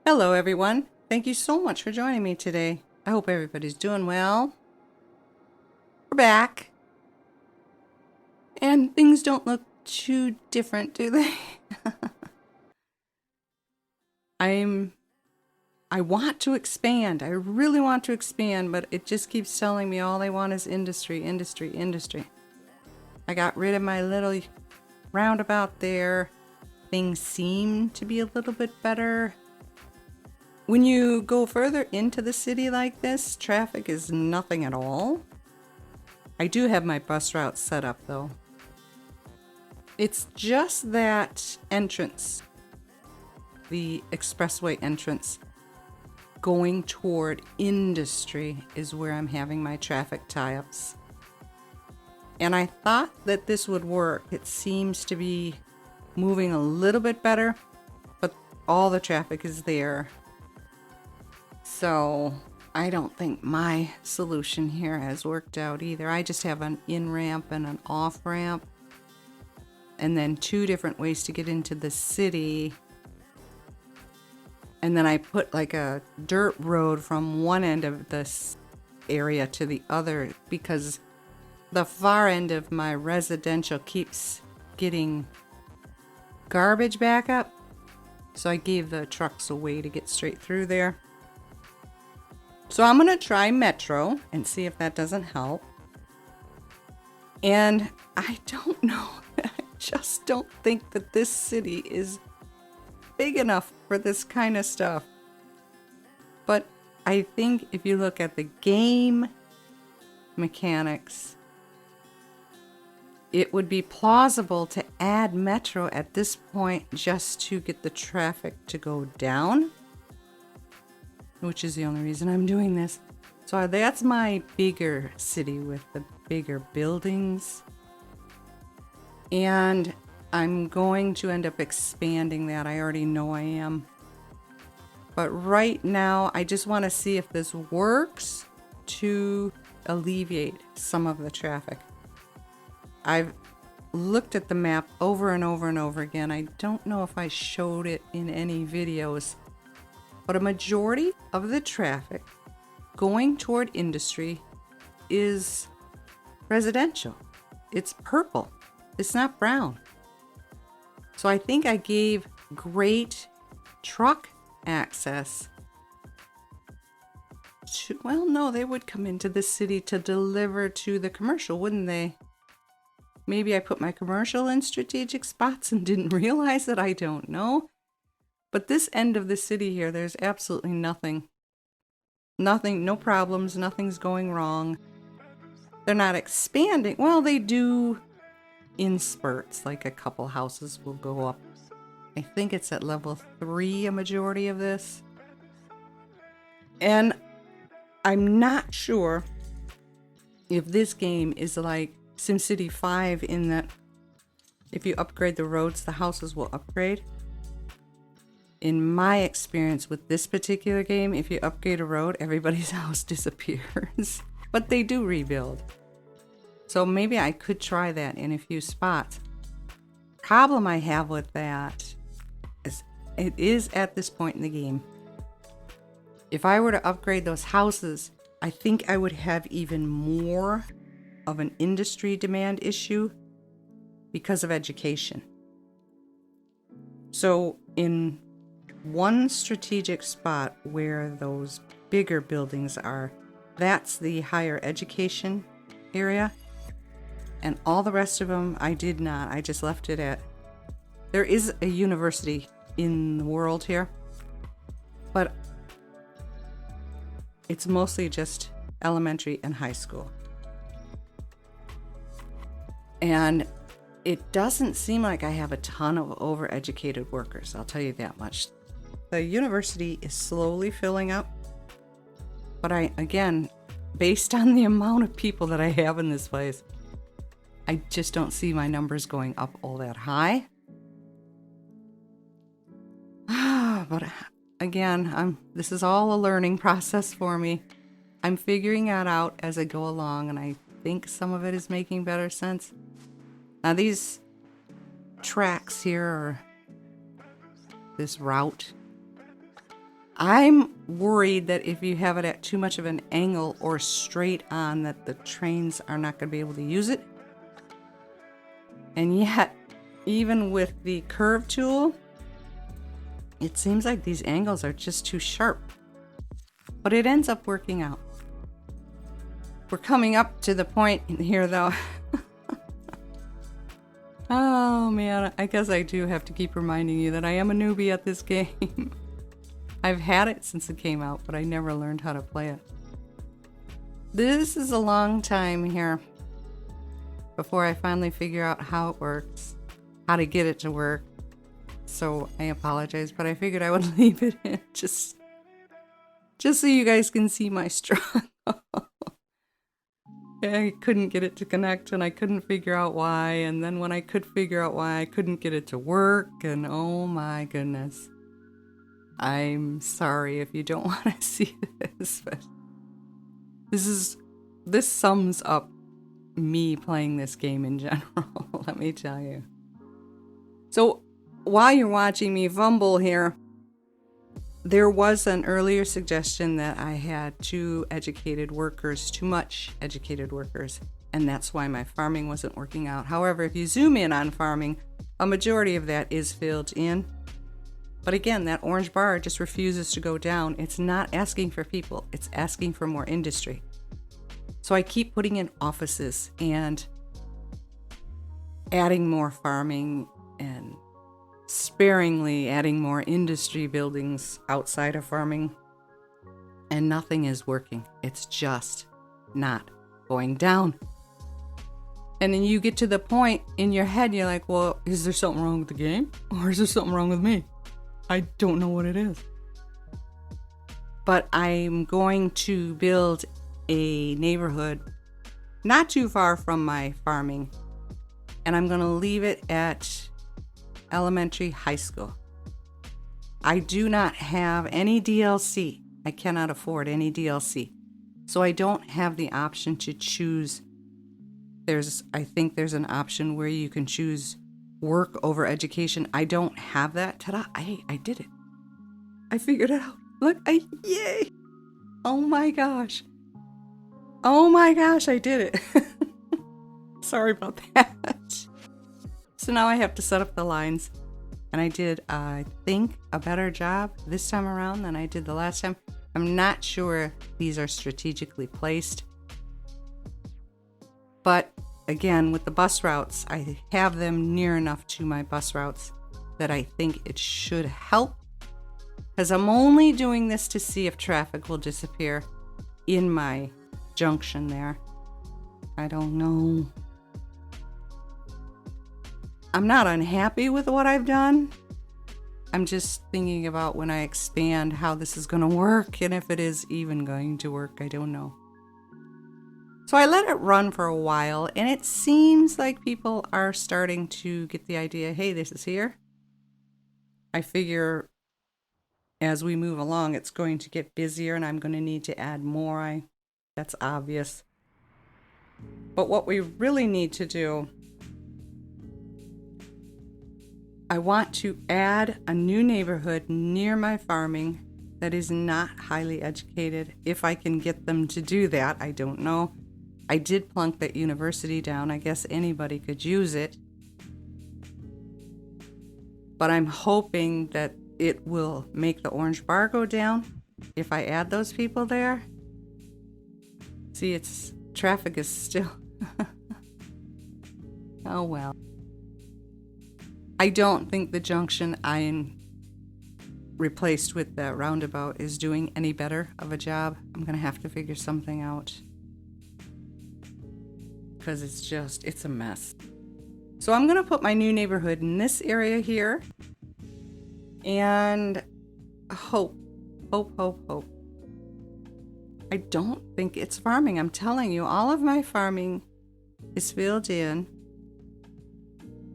Hello, everyone. Thank you so much for joining me today. I hope everybody's doing well. We're back. And things don't look too different, do they? I want to expand. I really want to expand, but it just keeps telling me all I want is industry, industry, industry. I got rid of my little roundabout there. Things seem to be a little bit better. When you go further into the city like this, traffic is nothing at all. I do have my bus route set up though. It's just that entrance, the expressway entrance, going toward industry is where I'm having my traffic tie-ups. And I thought that this would work. It seems to be moving a little bit better, but all the traffic is there. So I don't think my solution here has worked out either. I just have an in-ramp and an off-ramp, and then two different ways to get into the city. And then I put like a dirt road from one end of this area to the other because the far end of my residential keeps getting garbage backup. So I gave the trucks a way to get straight through there. So I'm going to try Metro and see if that doesn't help. And I don't know. I just don't think that this city is big enough for this kind of stuff. But I think if you look at the game mechanics, it would be plausible to add Metro at this point just to get the traffic to go down, which is the only reason I'm doing this. So that's my bigger city with the bigger buildings. And I'm going to end up expanding that. I already know I am. But right now, I just want to see if this works to alleviate some of the traffic. I've looked at the map over and over and over again. I don't know if I showed it in any videos, but a majority of the traffic going toward industry is residential. It's purple. It's not brown. So I think I gave great truck access to, well, no, they would come into the city to deliver to the commercial, wouldn't they? Maybe I put my commercial in strategic spots and didn't realize it. I don't know. But this end of the city here, there's absolutely nothing. Nothing, no problems, nothing's going wrong. They're not expanding. Well, they do in spurts, like a couple houses will go up. I think it's at level 3, a majority of this. And I'm not sure if this game is like SimCity 5 in that if you upgrade the roads, the houses will upgrade. In my experience with this particular game, if you upgrade a road, everybody's house disappears. But they do rebuild. So maybe I could try that in a few spots. Problem I have with that is it is at this point in the game. If I were to upgrade those houses, I think I would have even more of an industry demand issue because of education. So in one strategic spot where those bigger buildings are, that's the higher education area. And all the rest of them, I did not. I just left it at... There is a university in the world here, but it's mostly just elementary and high school. And it doesn't seem like I have a ton of overeducated workers, I'll tell you that much. The university is slowly filling up, but again, based on the amount of people that I have in this place, I just don't see my numbers going up all that high. But again, this is all a learning process for me. I'm figuring that out as I go along, and I think some of it is making better sense. Now these tracks here, or this route, I'm worried that if you have it at too much of an angle or straight on, that the trains are not going to be able to use it. And yet, even with the curve tool, it seems like these angles are just too sharp. But it ends up working out. We're coming up to the point here, though. Oh man, I guess I do have to keep reminding you that I am a newbie at this game. I've had it since it came out, but I never learned how to play it. This is a long time here before I finally figure out how it works, how to get it to work. So I apologize, but I figured I would leave it in just so you guys can see my struggle. I couldn't get it to connect, and I couldn't figure out why, and then when I could figure out why, I couldn't get it to work, and oh my goodness. I'm sorry if you don't want to see this, but this sums up me playing this game in general, let me tell you. So while you're watching me fumble here, there was an earlier suggestion that I had too much educated workers, and that's why my farming wasn't working out. However, if you zoom in on farming, a majority of that is filled in. But again, that orange bar just refuses to go down. It's not asking for people, it's asking for more industry. So I keep putting in offices and adding more farming and sparingly adding more industry buildings outside of farming, and nothing is working. It's just not going down. And then you get to the point in your head, you're like, well, is there something wrong with the game? Or is there something wrong with me? I don't know what it is. But I'm going to build a neighborhood not too far from my farming, and I'm going to leave it at elementary, high school. I do not have any DLC. I cannot afford any DLC. So I don't have the option to choose. I think there's an option where you can choose work over education. I don't have that. Ta-da! I did it. I figured it out. Look, yay! Oh my gosh. Oh my gosh, I did it. Sorry about that. So now I have to set up the lines, and I did, I think, a better job this time around than I did the last time. I'm not sure these are strategically placed, but again, with the bus routes, I have them near enough to my bus routes that I think it should help, because I'm only doing this to see if traffic will disappear in my junction there. I don't know. I'm not unhappy with what I've done. I'm just thinking about when I expand how this is going to work, and if it is even going to work, I don't know. So I let it run for a while, and it seems like people are starting to get the idea, hey, this is here. I figure as we move along, it's going to get busier, and I'm going to need to add more. That's obvious. But what we really need to do, I want to add a new neighborhood near my farming that is not highly educated. If I can get them to do that, I don't know. I did plunk that university down. I guess anybody could use it. But I'm hoping that it will make the orange bar go down if I add those people there. See, traffic is still... Oh well. I don't think the junction I replaced with that roundabout is doing any better of a job. I'm going to have to figure something out, because it's a mess. So I'm going to put my new neighborhood in this area here, and hope. I don't think it's farming. I'm telling you, all of my farming is filled in.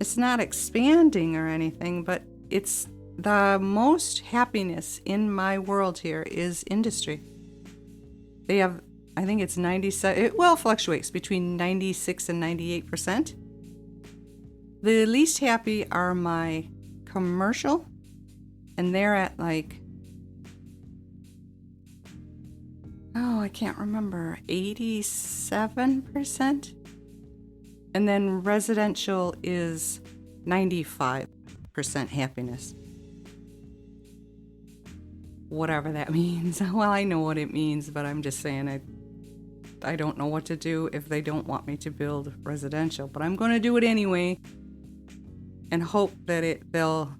It's not expanding or anything, but it's the most happiness in my world here is industry. They have, I think it's 97, it fluctuates between 96 and 98%. The least happy are my commercial, and they're at like oh, I can't remember, 87%. And then residential is 95% happiness. Whatever that means. Well, I know what it means, but I'm just saying I don't know what to do if they don't want me to build residential. But I'm going to do it anyway and hope that they'll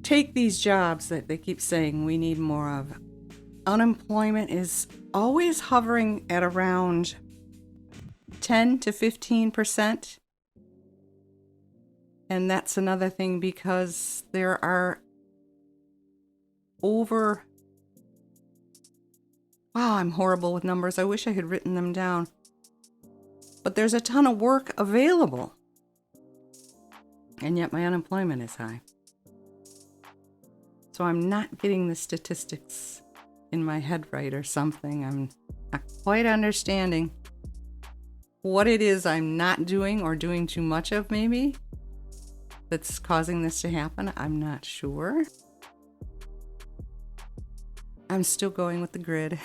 take these jobs that they keep saying we need more of. Unemployment is always hovering at around 10 to 15%. And that's another thing because there are wow, I'm horrible with numbers. I wish I had written them down. But there's a ton of work available. And yet my unemployment is high. So I'm not getting the statistics in my head right or something. I'm not quite understanding what it is I'm not doing or doing too much of maybe that's causing this to happen. I'm not sure. I'm still going with the grid.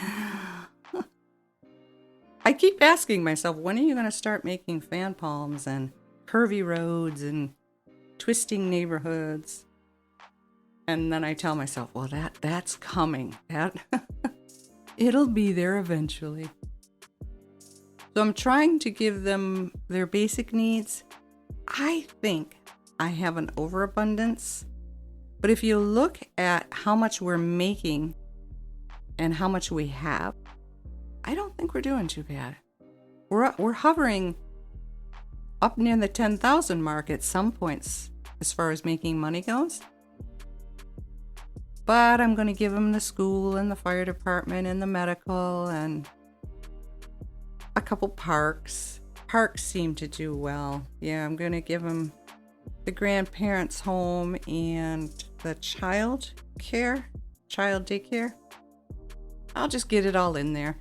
I keep asking myself, when are you going to start making fan palms and curvy roads and twisting neighborhoods? And then I tell myself, well, that's coming. It'll be there eventually. So I'm trying to give them their basic needs. I think I have an overabundance. But if you look at how much we're making and how much we have, I don't think we're doing too bad. We're hovering up near the 10,000 mark at some points as far as making money goes. But I'm going to give them the school and the fire department and the medical and a couple parks. Parks seem to do well. Yeah, I'm going to give them the grandparents' home and the child daycare. I'll just get it all in there.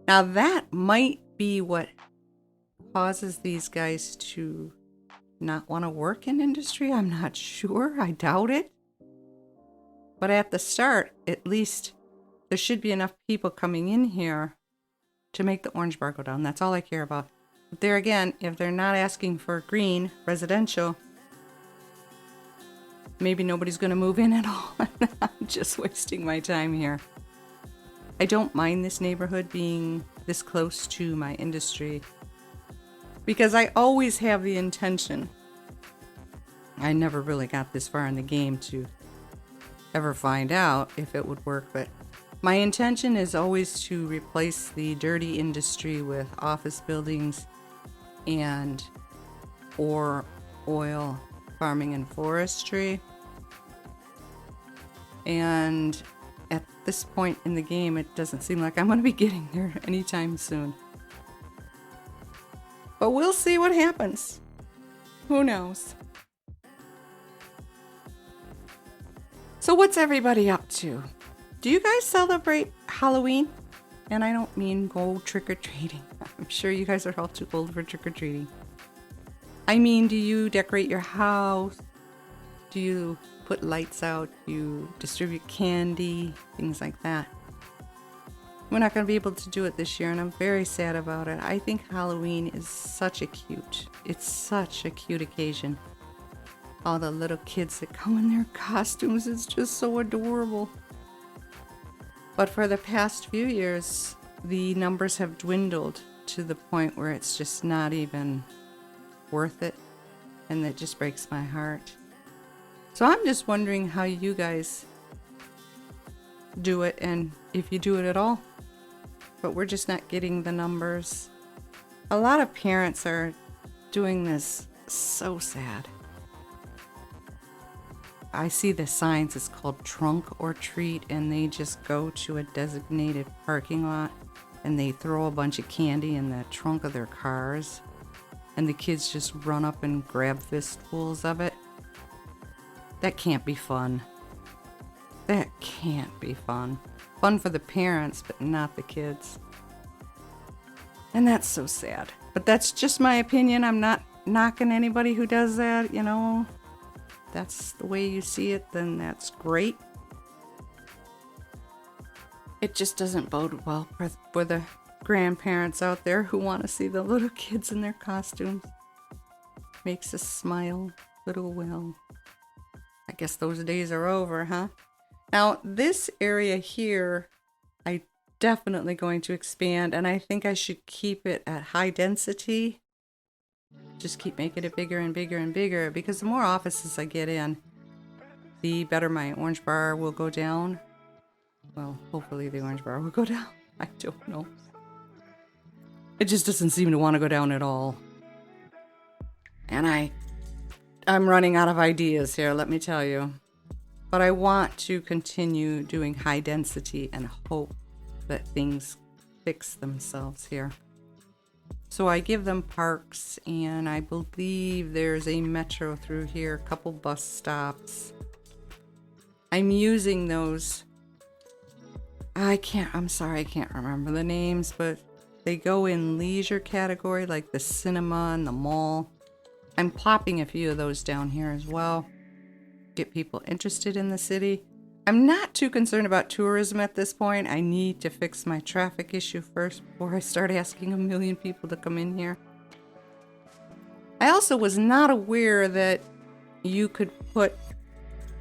Now that might be what causes these guys to not want to work in industry. I'm not sure. I doubt it. But at the start, at least there should be enough people coming in here to make the orange bar go down. That's all I care about. But there again, if they're not asking for green residential, maybe nobody's going to move in at all. I'm just wasting my time here. I don't mind this neighborhood being this close to my industry because I always have the intention. I never really got this far in the game to ever find out if it would work, but my intention is always to replace the dirty industry with office buildings and or oil farming and forestry. And at this point in the game, it doesn't seem like I'm going to be getting there anytime soon. But we'll see what happens. Who knows? So what's everybody up to? Do you guys celebrate Halloween? And I don't mean go trick-or-treating. I'm sure you guys are all too old for trick-or-treating. I mean, do you decorate your house? Do you put lights out? Do you distribute candy? Things like that. We're not going to be able to do it this year, and I'm very sad about it. I think Halloween is such a cute occasion. All the little kids that come in their costumes, it's just so adorable. But for the past few years, the numbers have dwindled to the point where it's just not even worth it, and that just breaks my heart. So I'm just wondering how you guys do it, and if you do it at all. But we're just not getting the numbers. A lot of parents are doing this. So sad. I see the signs, it's called trunk or treat, and they just go to a designated parking lot and they throw a bunch of candy in the trunk of their cars, and the kids just run up and grab fistfuls of it. That can't be fun. That can't be fun. Fun for the parents, but not the kids. And that's so sad. But that's just my opinion. I'm not knocking anybody who does that, you know. That's the way you see it, then that's great. It just doesn't bode well for the grandparents out there who want to see the little kids in their costumes. Makes us smile, little Will. I guess those days are over, huh? Now, this area here, I definitely going to expand, and I think I should keep it at high density. Just keep making it bigger and bigger and bigger, because the more offices I get in, the better my orange bar will go down. Well, hopefully the orange bar will go down. I don't know. It just doesn't seem to want to go down at all. And I'm running out of ideas here, let me tell you. But I want to continue doing high density and hope that things fix themselves here. So I give them parks, and I believe there's a metro through here, a couple bus stops. I'm using those. I'm sorry, I can't remember the names, but they go in leisure category, like the cinema and the mall. I'm plopping a few of those down here as well. Get people interested in the city. I'm not too concerned about tourism at this point. I need to fix my traffic issue first before I start asking 1 million people to come in here. I also was not aware that you could put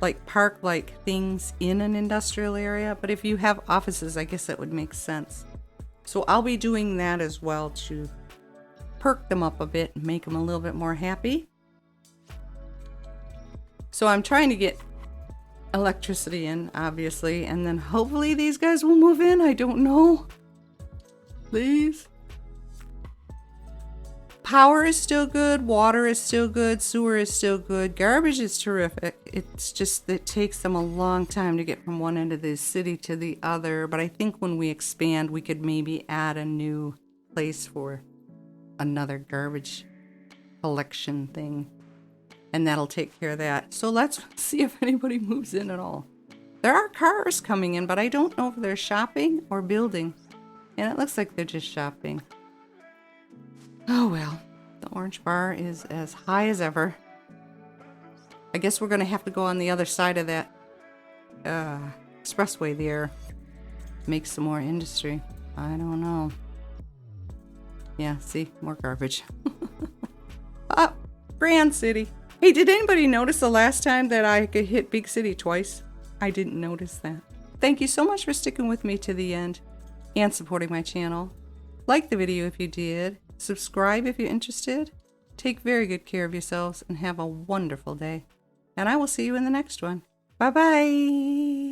like park-like things in an industrial area, but if you have offices, I guess that would make sense. So I'll be doing that as well to perk them up a bit and make them a little bit more happy. So I'm trying to get electricity in, obviously, and then hopefully these guys will move in. I don't know. Please. Power is still good, water is still good, sewer is still good, garbage is terrific. It's just that it takes them a long time to get from one end of the city to the other. But I think when we expand, we could maybe add a new place for another garbage collection thing. And that'll take care of that. So let's see if anybody moves in at all. There are cars coming in, but I don't know if they're shopping or building. And it looks like they're just shopping. Oh well, the orange bar is as high as ever. I guess we're going to have to go on the other side of that expressway there. Make some more industry. I don't know. Yeah, see? More garbage. Ah, Grand City. Hey, did anybody notice the last time that I could hit Big City twice? I didn't notice that. Thank you so much for sticking with me to the end and supporting my channel. Like the video if you did. Subscribe if you're interested. Take very good care of yourselves and have a wonderful day. And I will see you in the next one. Bye-bye.